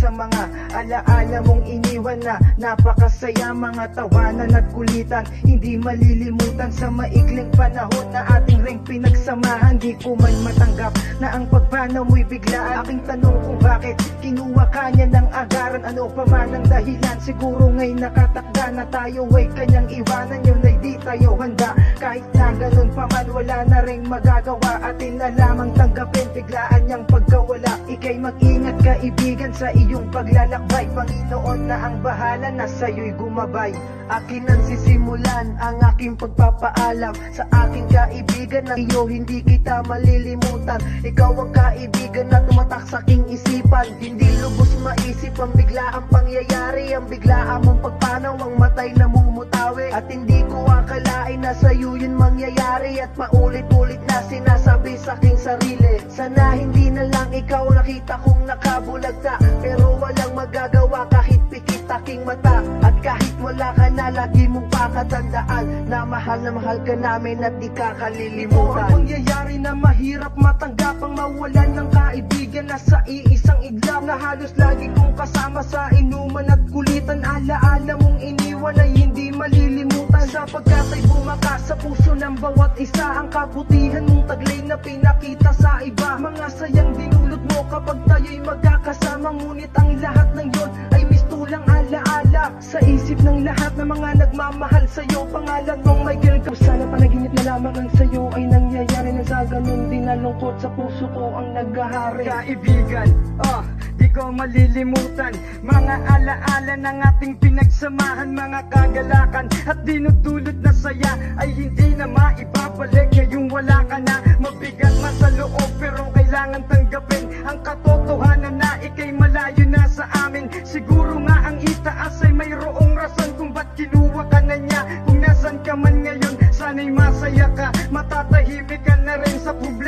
sa mga alaala mong iniwan na napakasaya, mga tawanan at kulitan, hindi malilimutan sa maikling panahon na ating ring pinagsamahan. Di ko man matanggap na ang pagpanaw mo'y biglaan. Aking tanong kung bakit kinuha ka niya ng agaran, ano pa man ang dahilan. Siguro nga'y nakatakda na tayo ay kanyang iwanan, yun ay di tayo handa. Kahit na ganun pa man, wala na ring magagawa, atin na lamang tanggapin biglaan niyang pagkawala. Ika'y mag-ingat kaibigan sa iyong paglalakbay, Panginoon na ang bahala, na sa'yo'y gumabay. Akin ang sisimulan ang aking pagpapaalam sa aking kaibigan na iyo hindi kita malilimutan. Ikaw ang kaibigan na tumatak sa aking isipan, hindi lubos maisip ang biglaang pangyayari, ang biglaan mong pagpanaw, ang matay na mumutawi. At hindi ko akalain na sa'yo yun mangyayari, at paulit-ulit na sinasabi sa aking sarili, sana hindi na lang ikaw nakita kong nakabulagta. Pero walang magagawa kahit pikit aking mata, at kahit wala ka na lagi mong pakatandaan na mahal ka namin at di ka kalilimutan. Ang mangyayari na mahirap matanggap, ang mawalan ng kaibigan na sa iisang iglap, na halos lagi kong kasama sa inuman at kulitan. Alaala mong iniwan ay hindi malilimutan, sapagkat ay bumakas sa puso ng bawat isa ang kabutihan mong taglay na pinakita sa iba. Mga sayang dinulot mo kapag tayo'y magkakasama, ngunit ang lahat ng yon ay mistulang alaala sa isip ng lahat ng mga nagmamahal sa'yo. Pangalan mong Michael, sana panaginip na lamang ang sa'yo ay nangyayari, na sa ganun din nalungkot sa puso ko ang naghahari. Kaibigan, di ko malilimutan mga alaala ng ating pinagsamahan, mga kagalakan at dinudulot na saya ay hindi na maibabalik. Ngayong wala ka na, mabigat man sa loob, pero kailangan tanggapin ang katotohanan na ika'y malayo na sa amin. Siguro nga ang itaas ay mayroong rason kung ba't kinuha ka na niya. Kung nasan ka man ngayon, sana'y masaya ka, matatahimik ka na rin sa puso.